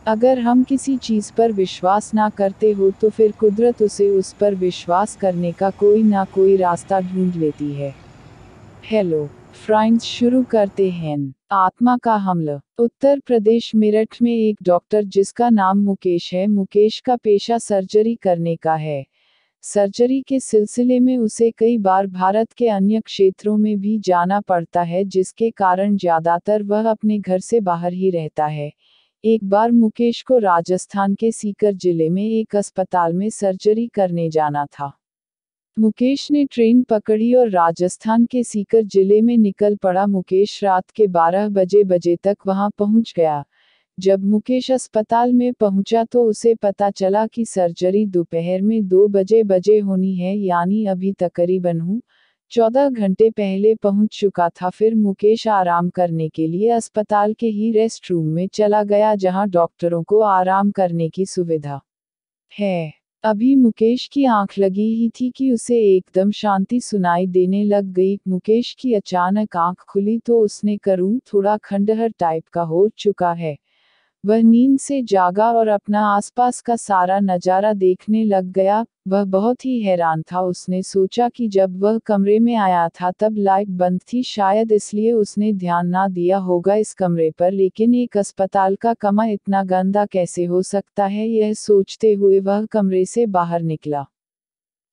अगर हम किसी चीज़ पर विश्वास ना करते हो तो फिर कुदरत उसे उस पर विश्वास करने का कोई ना कोई रास्ता ढूंढ लेती है। हेलो फ्रेंड्स, शुरू करते हैं। आत्मा का हमला। उत्तर प्रदेश मेरठ में एक डॉक्टर जिसका नाम मुकेश है, मुकेश का पेशा सर्जरी करने का है। सर्जरी के सिलसिले में उसे कई बार भारत के अन्य क्षेत्रों में भी जाना पड़ता है, जिसके कारण ज्यादातर वह अपने घर से बाहर ही रहता है। एक बार मुकेश को राजस्थान के सीकर जिले में एक अस्पताल में सर्जरी करने जाना था। मुकेश ने ट्रेन पकड़ी और राजस्थान के सीकर जिले में निकल पड़ा। मुकेश रात के 12 बजे तक वहां पहुंच गया। जब मुकेश अस्पताल में पहुंचा तो उसे पता चला कि सर्जरी दोपहर में 2 बजे होनी है, यानी अभी तकरीबन 14 घंटे पहले पहुंच चुका था। फिर मुकेश आराम करने के लिए अस्पताल के ही रेस्ट रूम में चला गया, जहां डॉक्टरों को आराम करने की सुविधा है। अभी मुकेश की आंख लगी ही थी कि उसे एकदम शांति सुनाई देने लग गई। मुकेश की अचानक आंख खुली तो उसने करूं थोड़ा खंडहर टाइप का हो चुका है। वह नींद से जागा और अपना आसपास का सारा नजारा देखने लग गया। वह बहुत ही हैरान था। उसने सोचा कि जब वह कमरे में आया था तब लाइट बंद थी, शायद इसलिए उसने ध्यान ना दिया होगा इस कमरे पर। लेकिन एक अस्पताल का कमरा इतना गंदा कैसे हो सकता है, यह सोचते हुए वह कमरे से बाहर निकला।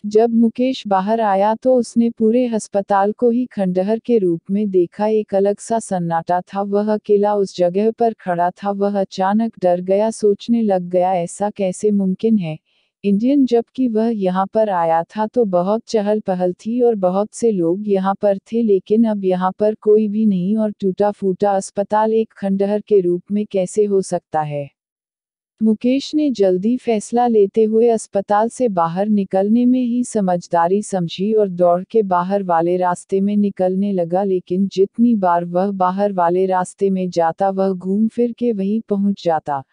जब मुकेश बाहर आया तो उसने पूरे अस्पताल को ही खंडहर के रूप में देखा। एक अलग सा सन्नाटा था। वह अकेला उस जगह पर खड़ा था। वह अचानक डर गया, सोचने लग गया ऐसा कैसे मुमकिन है इंडियन, जबकि वह यहाँ पर आया था तो बहुत चहल पहल थी और बहुत से लोग यहाँ पर थे, लेकिन अब यहाँ पर कोई भी नहीं और टूटा फूटा अस्पताल एक खंडहर के रूप में कैसे हो सकता है। मुकेश ने जल्दी फैसला लेते हुए अस्पताल से बाहर निकलने में ही समझदारी समझी और दौड़ के बाहर वाले रास्ते में निकलने लगा। लेकिन जितनी बार वह बाहर वाले रास्ते में जाता वह घूम फिर के वहीं पहुंच जाता,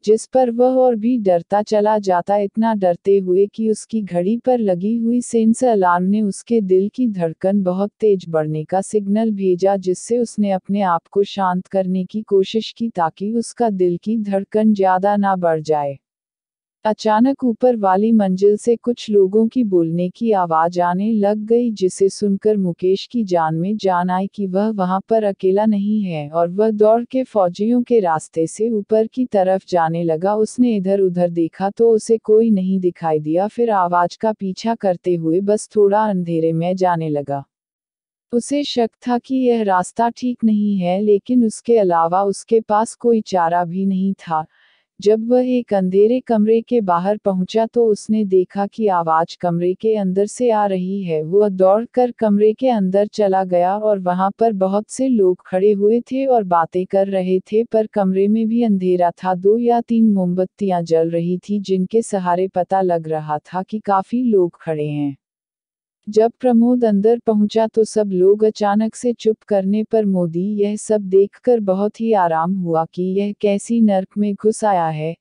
जिस पर वह और भी डरता चला जाता, इतना डरते हुए कि उसकी घड़ी पर लगी हुई सेंसर अलार्म ने उसके दिल की धड़कन बहुत तेज बढ़ने का सिग्नल भेजा, जिससे उसने अपने आप को शांत करने की कोशिश की ताकि उसका दिल की धड़कन ज्यादा ना बढ़ जाए। अचानक ऊपर वाली मंजिल से कुछ लोगों की बोलने की आवाज आने लग गई, जिसे सुनकर मुकेश की जान में जान आई कि वह वहां पर अकेला नहीं है, और वह दौड़ के फौजियों के रास्ते से ऊपर की तरफ जाने लगा। उसने इधर उधर देखा तो उसे कोई नहीं दिखाई दिया। फिर आवाज का पीछा करते हुए बस थोड़ा अंधेरे में जाने लगा। उसे शक था कि यह रास्ता ठीक नहीं है, लेकिन उसके अलावा उसके पास कोई चारा भी नहीं था। जब वह एक अंधेरे कमरे के बाहर पहुंचा तो उसने देखा कि आवाज कमरे के अंदर से आ रही है। वह दौड़कर कमरे के अंदर चला गया और वहां पर बहुत से लोग खड़े हुए थे और बातें कर रहे थे, पर कमरे में भी अंधेरा था। 2 या 3 मोमबत्तियां जल रही थी, जिनके सहारे पता लग रहा था कि काफी लोग खड़े हैं। जब प्रमोद अंदर पहुंचा तो सब लोग अचानक से चुप करने पर मोदी यह सब देखकर बहुत ही आराम हुआ कि यह कैसी नर्क में घुस आया है।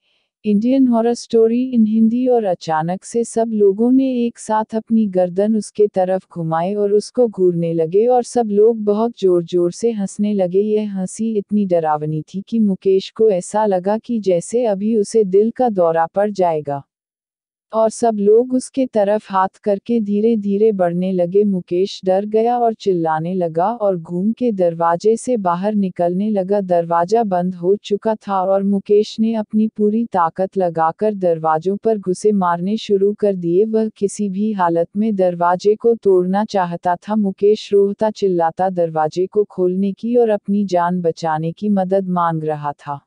Indian horror story in Hindi. और अचानक से सब लोगों ने एक साथ अपनी गर्दन उसके तरफ घुमाई और उसको घूरने लगे और सब लोग बहुत जोर जोर से हंसने लगे। यह हंसी इतनी डरावनी थी कि मुकेश को ऐसा लगा कि जैसे अभी उसे दिल का दौरा पड़ जाएगा, और सब लोग उसके तरफ हाथ करके धीरे धीरे बढ़ने लगे। मुकेश डर गया और चिल्लाने लगा और घूम के दरवाजे से बाहर निकलने लगा। दरवाजा बंद हो चुका था और मुकेश ने अपनी पूरी ताकत लगाकर दरवाजों पर घुसे मारने शुरू कर दिए। वह किसी भी हालत में दरवाजे को तोड़ना चाहता था। मुकेश रोता चिल्लाता दरवाजे को खोलने की और अपनी जान बचाने की मदद मांग रहा था।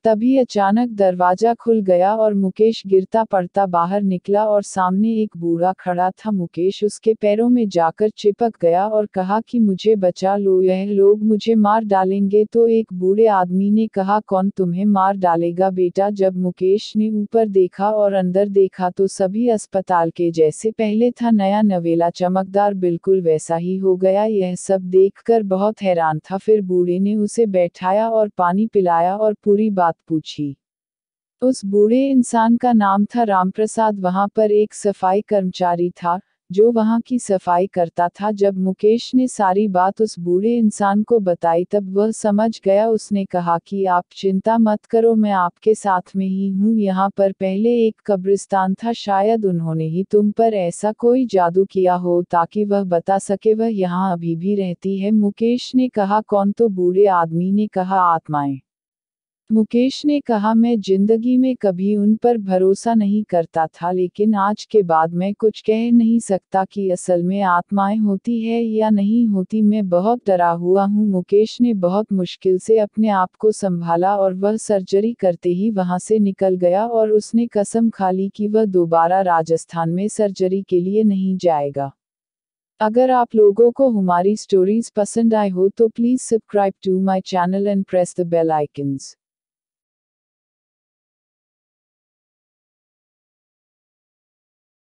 तभी अचानक दरवाजा खुल गया और मुकेश गिरता पड़ता बाहर निकला और सामने एक बूढ़ा खड़ा था। मुकेश उसके पैरों में जाकर चिपक गया और कहा कि मुझे बचा लो, यह लोग मुझे मार डालेंगे। तो एक बूढ़े आदमी ने कहा, कौन तुम्हें मार डालेगा बेटा। जब मुकेश ने ऊपर देखा और अंदर देखा तो सभी अस्पताल के जैसे पहले था, नया नवेला चमकदार बिल्कुल वैसा ही हो गया। यह सब देखकर बहुत हैरान था। फिर बूढ़े ने उसे बैठाया और पानी पिलाया और पूरी बात पूछी। उस बूढ़े इंसान का नाम था रामप्रसाद। वहां पर एक सफाई कर्मचारी था जो वहां की सफाई करता था। जब मुकेश ने सारी बात उस बूढ़े इंसान को बताई तब वह समझ गया। उसने कहा कि आप चिंता मत करो, मैं आपके साथ में ही हूँ। यहाँ पर पहले एक कब्रिस्तान था, शायद उन्होंने ही तुम पर ऐसा कोई जादू किया हो ताकि वह बता सके वह यहाँ अभी भी रहती है। मुकेश ने कहा कौन? तो बूढ़े आदमी ने कहा आत्माएं। मुकेश ने कहा मैं जिंदगी में कभी उन पर भरोसा नहीं करता था, लेकिन आज के बाद मैं कुछ कह नहीं सकता कि असल में आत्माएं होती है या नहीं होती। मैं बहुत डरा हुआ हूँ। मुकेश ने बहुत मुश्किल से अपने आप को संभाला और वह सर्जरी करते ही वहां से निकल गया और उसने कसम खा ली कि वह दोबारा राजस्थान में सर्जरी के लिए नहीं जाएगा। अगर आप लोगों को हमारी स्टोरीज पसंद आए हो तो please subscribe to my channel and press the bell icons.